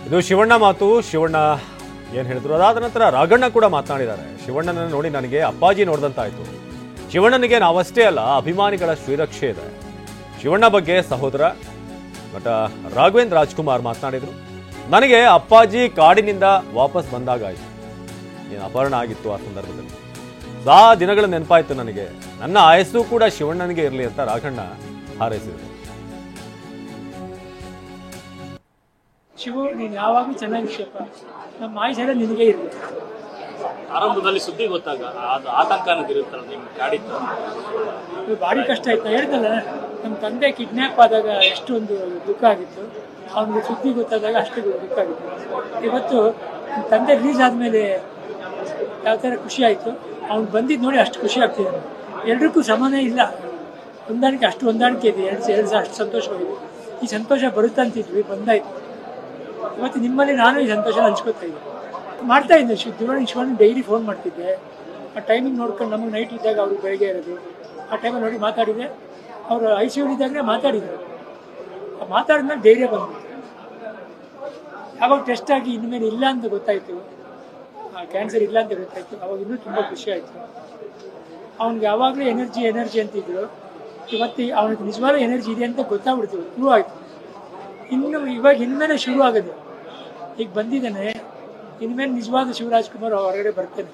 ಇದು ಶಿವಣ್ಣ ಮಾತು. ಶಿವಣ್ಣ ಏನು ಹೇಳಿದ್ರು, ಅದಾದ ನಂತರ ರಾಘಣ್ಣ ಕೂಡ ಮಾತನಾಡಿದ್ದಾರೆ. ಶಿವಣ್ಣನ ನೋಡಿ ನನಗೆ ಅಪ್ಪಾಜಿ ನೋಡಿದಂತಾಯ್ತು. ಶಿವಣ್ಣನಿಗೆ ನಾವಷ್ಟೇ ಅಲ್ಲ, ಅಭಿಮಾನಿಗಳ ಶ್ರೀರಕ್ಷೆ ಇದೆ. ಶಿವಣ್ಣ ಬಗ್ಗೆ ಸಹೋದರ ನಟ ರಾಘವೇಂದ್ರ ರಾಜ್ಕುಮಾರ್ ಮಾತನಾಡಿದ್ರು. ನನಗೆ ಅಪ್ಪಾಜಿ ಕಾಡಿನಿಂದ ವಾಪಸ್ ಬಂದಾಗಾಯ್ತು. ಏನು ಅಪಹರಣ ಆಗಿತ್ತು ಆ ಸಂದರ್ಭದಲ್ಲಿ. ಆ ದಿನಗಳ ನೆನಪಾಯ್ತು ನನಗೆ. ನನ್ನ ಆಯಸ್ಸು ಕೂಡ ಶಿವಣ್ಣನಿಗೆ ಇರಲಿ ಅಂತ ರಾಘಣ್ಣ ಹಾರೈಸಿದರು. ಶಿವು, ನೀನು ಯಾವಾಗಲೂ ಚೆನ್ನಾಗಿರ್ತೀಯಪ್ಪ. ನಮ್ಮ ಆಯುಷೆಲ್ಲ ನಿನಗೆ ಇರಲಿ. ಆರಂಭದಲ್ಲಿ ಸುದ್ದಿ ಗೊತ್ತಾಗ ಅದು ಆತಂಕ ಅನ್ನೋದಿರುತ್ತಲ್ಲ ನಿಮ್ಗೆ ಕಾಡಿತ್ತು, ಭಾರಿ ಕಷ್ಟ ಆಯ್ತು. ನಾ ಹೇಳ್ದಲ್ಲ, ನಮ್ಮ ತಂದೆ ಕಿಡ್ನ್ಯಾಪ್ ಆದಾಗ ಎಷ್ಟೊಂದು ದುಃಖ ಆಗಿತ್ತು. ಅವನಿಗೆ ಸುದ್ದಿ ಗೊತ್ತಾದಾಗ ಅಷ್ಟು ದುಃಖ ಆಗಿತ್ತು. ಇವತ್ತು ನಮ್ಮ ತಂದೆ ರಿಲೀಸ್ ಆದಮೇಲೆ ಯಾವ ಥರ ಖುಷಿ ಆಯಿತು. ಅವ್ನು ಬಂದಿದ್ದು ನೋಡಿ ಅಷ್ಟು ಖುಷಿ ಆಗ್ತಿದೆ. ಎಲ್ರಿಗೂ ಸಮಾನ ಇಲ್ಲ, ಹೊಂದಾಣಿಕೆ ಅಷ್ಟು ಹೊಂದಾಣಿಕೆ ಇದೆ. ಎರಡು ಅಷ್ಟು ಸಂತೋಷವಾಗಿದೆ. ಈ ಸಂತೋಷ ಬರುತ್ತಂತಿದ್ವಿ, ಬಂದಾಯ್ತು. ಇವತ್ತು ನಿಮ್ಮಲ್ಲಿ ನಾನು ಈ ಸಂತೋಷ ಹಂಚ್ಕೋತಾ ಇದ್ದೆ, ಮಾಡ್ತಾ ಇದ್ದೆ. ಶಿವಣ್ಣ ಡೈಲಿ ಫೋನ್ ಮಾಡ್ತಿದ್ದೆ. ಆ ಟೈಮಿಂಗ್ ನೋಡ್ಕೊಂಡು ನಮಗೆ ನೈಟ್ ಇದ್ದಾಗ ಅವ್ರಿಗೆ ಬೆಳಗ್ಗೆ ಇರೋದು. ಆ ಟೈಮಲ್ಲಿ ನೋಡಿ ಮಾತಾಡಿದೆ. ಅವರು ICU ಇದ್ದಾಗಲೇ ಮಾತಾಡಿದರು. ಮಾತಾಡಿದ್ಮೇಲೆ ಧೈರ್ಯ ಬಂತು. ಯಾವಾಗ ಟೆಸ್ಟ್ ಆಗಿ ಇನ್ಮೇಲೆ ಇಲ್ಲ ಅಂತ ಗೊತ್ತಾಯಿತು, ಕ್ಯಾನ್ಸರ್ ಇಲ್ಲ ಅಂತ ಗೊತ್ತಾಯಿತು, ಅವಾಗ ಇನ್ನೂ ತುಂಬ ಖುಷಿ ಆಯಿತು. ಅವ್ನಿಗೆ ಯಾವಾಗಲೂ ಎನರ್ಜಿ ಅಂತಿದ್ರು. ಇವತ್ತು ಅವನಿಗೆ ನಿಜವಾದ ಎನರ್ಜಿ ಇದೆ ಅಂತ ಗೊತ್ತಾಗ್ಬಿಡ್ತು, ಪ್ರೂವ್ ಆಯಿತು. ಇವಾಗ ಇನ್ಮೇಲೆ ಶುರು ಆಗೋದು. ಈಗ ಬಂದಿದ್ದಾನೆ, ಇನ್ಮೇಲೆ ನಿಜವಾದ ಶಿವರಾಜ್ಕುಮಾರ್ ಹೊರಗಡೆ ಬರ್ತೇನೆ.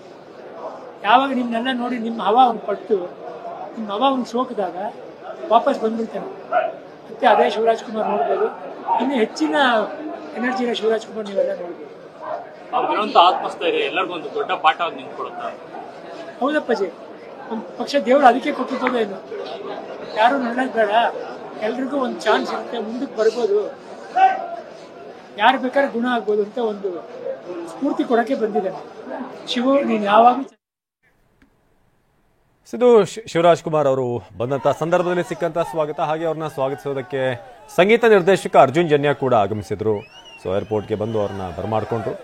ಯಾವಾಗ ನಿಮ್ಮನ್ನೆಲ್ಲ ನೋಡಿ ನಿಮ್ಮ ಹವಾ ಅವ್ನು ಪಟ್ಟು, ನಿಮ್ಮ ಹವಾ ಅವ್ನು ಸೋಕಿದಾಗ ವಾಪಸ್ ಬಂದ್ಬಿಡ್ತಾನೆ. ಮತ್ತೆ ಅದೇ ಶಿವರಾಜ್ಕುಮಾರ್ ನೋಡ್ಬೋದು. ಇನ್ನು ಹೆಚ್ಚಿನ ಎನರ್ಜಿ ಇರೋ ಶಿವರಾಜ್ಕುಮಾರ್ ನೀವೆಲ್ಲ ನೋಡ್ಬೋದು. ಅವ್ರಿಗಿರುವಂಥ ಆತ್ಮಸ್ಥೈರ್ಯ ಎಲ್ಲರಿಗೂ ಒಂದು ದೊಡ್ಡ ಪಾಠವಾಗಿ ನಿಂತ್ಕೊಡುತ್ತೆ. ಹೌದಪ್ಪಾಜಿ, ಒಂದು ಪಕ್ಷ ದೇವರು ಅದಕ್ಕೆ ಕೊಟ್ಟಿರ್ತದೆ. ಏನು ಯಾರು ನೋಡೋದು ಬೇಡ, ಎಲ್ರಿಗೂ ಒಂದು ಚಾನ್ಸ್ ಇರುತ್ತೆ, ಮುಂದಕ್ಕೆ ಬರ್ಬೋದು, ಯಾರು ಬೇಕಾದ್ರೆ ಗುಣ ಆಗ್ಬೋದು ಅಂತ ಒಂದು ಸ್ಫೂರ್ತಿ ಕೊಡೋಕ್ಕೆ ಬಂದಿದ್ದಾನೆ ಶಿವು. ನೀನು ಯಾವಾಗ ಇದು ಶಿವರಾಜ್ಕುಮಾರ್ ಅವರು ಬಂದಂತಹ ಸಂದರ್ಭದಲ್ಲಿ ಸಿಕ್ಕಂತಹ ಸ್ವಾಗತ. ಹಾಗೆ ಅವ್ರನ್ನ ಸ್ವಾಗತಿಸೋದಕ್ಕೆ ಸಂಗೀತ ನಿರ್ದೇಶಕ ಅರ್ಜುನ್ ಜನ್ಯ ಕೂಡ ಆಗಮಿಸಿದ್ರು. ಸೊ ಏರ್ಪೋರ್ಟ್ಗೆ ಬಂದು ಅವ್ರನ್ನ ಬರಮಾಡ್ಕೊಂಡ್ರು.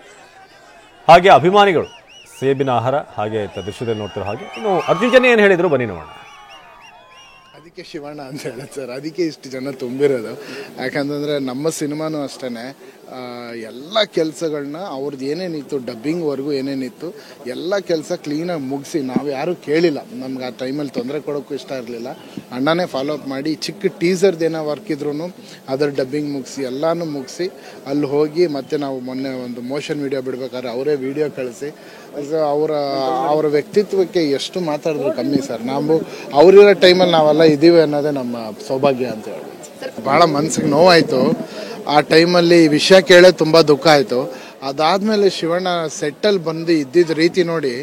ಹಾಗೆ ಅಭಿಮಾನಿಗಳು ಸೇಬಿನ ಆಹಾರ ಹಾಗೆ ದೃಶ್ಯದಲ್ಲಿ ನೋಡ್ತಿರೋ ಹಾಗೆ. ಇನ್ನು ಅರ್ಜುನ್ ಜನ್ಯ ಏನು ಹೇಳಿದ್ರು ಬನ್ನಿ ನೋಡೋಣ. ಅದಕ್ಕೆ ಶಿವಣ್ಣ ಅಂತ ಹೇಳೋದು ಸರ್, ಅದಕ್ಕೆ ಇಷ್ಟು ಜನ ತುಂಬಿರೋದು. ಯಾಕಂತಂದರೆ ನಮ್ಮ ಸಿನಿಮಾನೂ ಅಷ್ಟೇ ಎಲ್ಲ ಕೆಲಸಗಳನ್ನ ಅವ್ರದ್ದು ಏನೇನಿತ್ತು, ಡಬ್ಬಿಂಗ್ವರೆಗೂ ಏನೇನಿತ್ತು ಎಲ್ಲ ಕೆಲಸ ಕ್ಲೀನಾಗಿ ಮುಗಿಸಿ, ನಾವು ಯಾರೂ ಕೇಳಿಲ್ಲ. ನಮ್ಗೆ ಆ ಟೈಮಲ್ಲಿ ತೊಂದರೆ ಕೊಡೋಕ್ಕೂ ಇಷ್ಟ ಇರಲಿಲ್ಲ. ಅಣ್ಣನೇ ಫಾಲೋ ಅಪ್ ಮಾಡಿ ಚಿಕ್ಕ ಟೀಸರ್ದು ಏನೋ ವರ್ಕ್ ಇದ್ರೂ ಅದರ ಡಬ್ಬಿಂಗ್ ಮುಗಿಸಿ ಎಲ್ಲನೂ ಮುಗಿಸಿ ಅಲ್ಲಿ ಹೋಗಿ ಮತ್ತೆ ನಾವು ಮೊನ್ನೆ ಒಂದು ಮೋಷನ್ ವಿಡಿಯೋ ಬಿಡ್ಬೇಕಾದ್ರೆ ಅವರೇ ವಿಡಿಯೋ ಕಳಿಸಿ ಅವರ ವ್ಯಕ್ತಿತ್ವಕ್ಕೆ ಎಷ್ಟು ಮಾತಾಡಿದ್ರು ಕಮ್ಮಿ ಸರ್. ನಾವು ಅವರಿರೋ ಟೈಮಲ್ಲಿ ನಾವೆಲ್ಲ ಇದ್ದೀವಿ ಅನ್ನೋದೇ ನಮ್ಮ ಸೌಭಾಗ್ಯ ಅಂತ ಹೇಳ್ಬೋದು. ಭಾಳ ಮನ್ಸಿಗೆ ನೋವಾಯಿತು ಆ ಟೈಮಲ್ಲಿ. ಈ ವಿಷಯ ಕೇಳೇ ತುಂಬ ದುಃಖ ಆಯಿತು. ಅದಾದಮೇಲೆ ಶಿವಣ್ಣ ಸೆಟ್ಟಲ್ಲಿ ಬಂದು ಇದ್ದಿದ್ದ ರೀತಿ ನೋಡಿ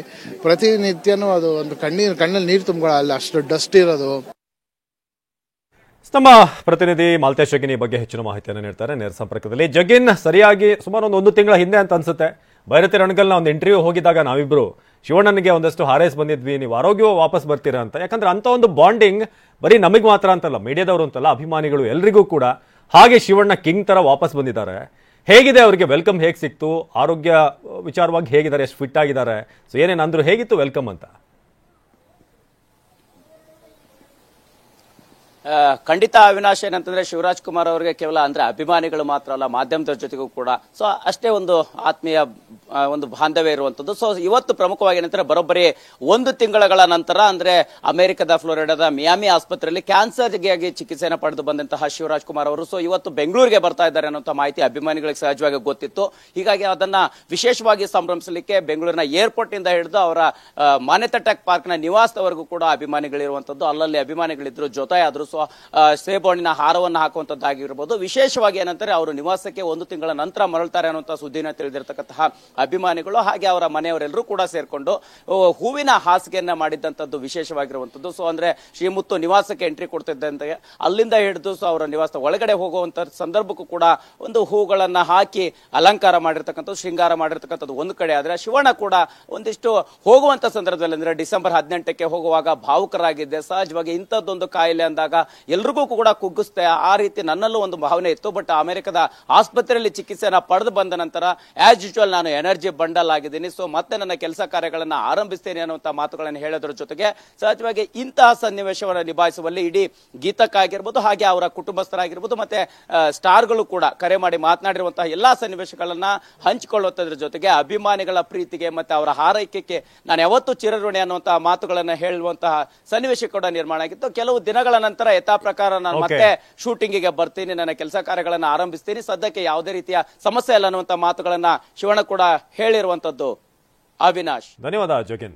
ಪ್ರತಿನಿತ್ಯನೂ ಅದು ಒಂದು ಕಣ್ಣಲ್ಲಿ ನೀರು ತುಂಬ್ಕೊಳ್ಳಲ್ಲ, ಅಷ್ಟು ಡಸ್ಟ್ ಇರೋದು. ನಮ್ಮ ಪ್ರತಿನಿಧಿ ಮಾಲ್ತೇಶ್ ಜಗ್ಗಿನ್ ಈ ಬಗ್ಗೆ ಹೆಚ್ಚಿನ ಮಾಹಿತಿಯನ್ನು ನೀಡ್ತಾರೆ ನೇರ ಸಂಪರ್ಕದಲ್ಲಿ. ಜಗ್ಗಿನ್, ಸರಿಯಾಗಿ ಸುಮಾರು ಒಂದು ತಿಂಗಳ ಹಿಂದೆ ಅಂತ ಅನ್ಸುತ್ತೆ ಭೈರತಿ ರಣಗಲ್ನ ಒಂದು ಇಂಟರ್ವ್ಯೂ ಹೋಗಿದ್ದಾಗ ನಾವಿಬ್ರು ಶಿವಣ್ಣನಿಗೆ ಒಂದಷ್ಟು ಹಾರೈಸಿ ಬಂದಿದ್ವಿ, ನೀವು ಆರೋಗ್ಯವಾಗಿ ವಾಪಸ್ ಬರ್ತೀರಾ ಅಂತ. ಯಾಕಂದ್ರೆ ಅಂತ ಒಂದು ಬಾಂಡಿಂಗ್ ಬರೀ ನಮಗೆ ಮಾತ್ರ ಅಂತಲ್ಲ, ಮೀಡಿಯಾದವರು ಅಂತಲ್ಲ, ಅಭಿಮಾನಿಗಳು ಎಲ್ರಿಗೂ ಕೂಡ. ಹಾಗೆ ಶಿವಣ್ಣ ಕಿಂಗ್ ತರ ವಾಪಸ್ ಬಂದಿದ್ದಾರೆ. ಹೇಗಿದೆ ಅವರಿಗೆ ವೆಲ್ಕಮ್, ಹೇಗೆ ಸಿಕ್ತು, ಆರೋಗ್ಯ ವಿಚಾರವಾಗಿ ಹೇಗಿದ್ದಾರೆ, ಎಷ್ಟು ಫಿಟ್ ಆಗಿದ್ದಾರೆ, ಸೊ ಏನೇನು ಅಂದ್ರು, ಹೇಗಿತ್ತು ವೆಲ್ಕಮ್ ಅಂತ? ಖಂಡಿತ ಅವಿನಾಶ್, ಏನಂತಂದ್ರೆ ಶಿವರಾಜ್ ಕುಮಾರ್ ಅವರಿಗೆ ಕೇವಲ ಅಂದ್ರೆ ಅಭಿಮಾನಿಗಳು ಮಾತ್ರ ಅಲ್ಲ, ಮಾಧ್ಯಮದ ಜೊತೆಗೂ ಕೂಡ ಸೊ ಅಷ್ಟೇ ಒಂದು ಆತ್ಮೀಯ ಒಂದು ಬಾಂಧವ್ಯ ಇರುವಂತದ್ದು. ಸೊ ಇವತ್ತು ಪ್ರಮುಖವಾಗಿ ಏನಂದ್ರೆ ಬರೋಬ್ಬರಿ 1 ತಿಂಗಳ ನಂತರ ಅಂದ್ರೆ ಅಮೆರಿಕದ ಫ್ಲೋರಿಡಾದ ಮಿಯಾಮಿ ಆಸ್ಪತ್ರೆಯಲ್ಲಿ ಕ್ಯಾನ್ಸರ್ಗೆ ಚಿಕಿತ್ಸೆಯನ್ನು ಪಡೆದು ಬಂದಂತಹ ಶಿವರಾಜ್ ಕುಮಾರ್ ಅವರು ಸೊ ಇವತ್ತು ಬೆಂಗಳೂರಿಗೆ ಬರ್ತಾ ಇದ್ದಾರೆ ಅನ್ನುವಂಥ ಮಾಹಿತಿ ಅಭಿಮಾನಿಗಳಿಗೆ ಸಹಜವಾಗಿ ಗೊತ್ತಿತ್ತು. ಹೀಗಾಗಿ ಅದನ್ನ ವಿಶೇಷವಾಗಿ ಸಂಭ್ರಮಿಸಲಿಕ್ಕೆ ಬೆಂಗಳೂರಿನ ಏರ್ಪೋರ್ಟ್ ಇಂದ ಹಿಡಿದು ಅವರ ಮಾನೆತಟೆಕ್ ಪಾರ್ಕ್ ನ ನಿವಾಸದವರೆಗೂ ಕೂಡ ಅಭಿಮಾನಿಗಳಿರುವಂತದ್ದು. ಅಲ್ಲಲ್ಲಿ ಅಭಿಮಾನಿಗಳಿದ್ರು, ಜೊತೆಯಾದ್ರು. ಸೊ ಸೇಬಣ್ಣಿನ ಹಾರವನ್ನು ಹಾಕುವಂತದ್ದಾಗಿರ್ಬೋದು. ವಿಶೇಷವಾಗಿ ಏನಂತಾರೆ, ಅವರು ನಿವಾಸಕ್ಕೆ 1 ತಿಂಗಳ ನಂತರ ಮರಳ್ತಾರೆ ಅನ್ನುವಂಥ ಸುದ್ದಿನ ತಿಳಿದಿರತಕ್ಕಂತಹ ಅಭಿಮಾನಿಗಳು ಹಾಗೆ ಅವರ ಮನೆಯವರೆಲ್ಲರೂ ಕೂಡ ಸೇರ್ಕೊಂಡು ಹೂವಿನ ಹಾಸಿಗೆಯನ್ನ ಮಾಡಿದ್ದಂಥದ್ದು ವಿಶೇಷವಾಗಿರುವಂತದ್ದು. ಸೊ ಅಂದ್ರೆ ಶ್ರೀಮುತ್ತು ನಿವಾಸಕ್ಕೆ ಎಂಟ್ರಿ ಕೊಡ್ತಿದ್ದಂತೆ ಅಲ್ಲಿಂದ ಹಿಡಿದು ಸೊ ಅವರ ನಿವಾಸ ಒಳಗಡೆ ಹೋಗುವಂತ ಸಂದರ್ಭಕ್ಕೂ ಕೂಡ ಒಂದು ಹೂಗಳನ್ನ ಹಾಕಿ ಅಲಂಕಾರ ಮಾಡಿರ್ತಕ್ಕಂಥದ್ದು, ಶೃಂಗಾರ ಮಾಡಿರ್ತಕ್ಕಂಥದ್ದು ಒಂದು ಕಡೆ. ಆದ್ರೆ ಶಿವಣ್ಣ ಕೂಡ ಒಂದಿಷ್ಟು ಹೋಗುವಂತ ಸಂದರ್ಭದಲ್ಲಿ ಅಂದ್ರೆ ಡಿಸೆಂಬರ್ 18ಕ್ಕೆ ಹೋಗುವಾಗ ಭಾವುಕರಾಗಿದ್ದೆ. ಸಹಜವಾಗಿ ಇಂಥದ್ದೊಂದು ಕಾಯಿಲೆ ಅಂದಾಗ ಎಲ್ರಿಗೂ ಕೂಡ ಕುಗ್ಗಿಸುತ್ತೆ. ಆ ರೀತಿ ನನ್ನಲ್ಲೂ ಒಂದು ಭಾವನೆ ಇತ್ತು. ಬಟ್ ಅಮೆರಿಕದ ಆಸ್ಪತ್ರೆಯಲ್ಲಿ ಚಿಕಿತ್ಸೆಯನ್ನ ಪಡೆದು ಬಂದ ನಂತರ ಆಸ್ ಯೂಶುವಲ್ ನಾನು ಎನರ್ಜಿ ಬಂಡಲ್ ಆಗಿದ್ದೀನಿ. ಸೊ ಮತ್ತೆ ನನ್ನ ಕೆಲಸ ಕಾರ್ಯಗಳನ್ನ ಆರಂಭಿಸ್ತೇನೆ ಅನ್ನುವಂತ ಮಾತುಗಳನ್ನು ಹೇಳೋದ್ರ ಜೊತೆಗೆ ಸಹಜವಾಗಿ ಇಂತಹ ಸನ್ನಿವೇಶವನ್ನು ನಿಭಾಯಿಸುವಲ್ಲಿ ಇಡೀ ಗೀತಕ್ಕಾಗಿರ್ಬೋದು, ಹಾಗೆ ಅವರ ಕುಟುಂಬಸ್ಥರಾಗಿರ್ಬೋದು, ಮತ್ತೆ ಸ್ಟಾರ್ಗಳು ಕೂಡ ಕರೆ ಮಾಡಿ ಮಾತನಾಡಿರುವಂತಹ ಎಲ್ಲಾ ಸನ್ನಿವೇಶಗಳನ್ನ ಹಂಚಿಕೊಳ್ಳುವುದರ ಜೊತೆಗೆ ಅಭಿಮಾನಿಗಳ ಪ್ರೀತಿಗೆ ಮತ್ತೆ ಅವರ ಹಾರೈಕೆಗೆ ನಾನು ಯಾವತ್ತೂ ಚಿರಋಣಿ ಅನ್ನುವಂತಹ ಮಾತುಗಳನ್ನ ಹೇಳುವಂತಹ ಸನ್ನಿವೇಶ ಕೂಡ ನಿರ್ಮಾಣ ಆಗಿತ್ತು. ಕೆಲವು ದಿನಗಳ ನಂತರ ಯಥಾ ಪ್ರಕಾರ ನಾನು ಮತ್ತೆ ಶೂಟಿಂಗಿಗೆ ಬರ್ತೀನಿ, ನನ್ನ ಕೆಲಸ ಕಾರ್ಯಗಳನ್ನ ಆರಂಭಿಸ್ತೀನಿ, ಸದ್ಯಕ್ಕೆ ಯಾವುದೇ ರೀತಿಯ ಸಮಸ್ಯೆ ಇಲ್ಲ ಅನ್ನುವಂತ ಮಾತುಗಳನ್ನ ಶಿವಣ್ಣ ಕೂಡ ಹೇಳಿರುವಂತದ್ದು. ಅವಿನಾಶ್, ಧನ್ಯವಾದ ಜೋಗಿನ್.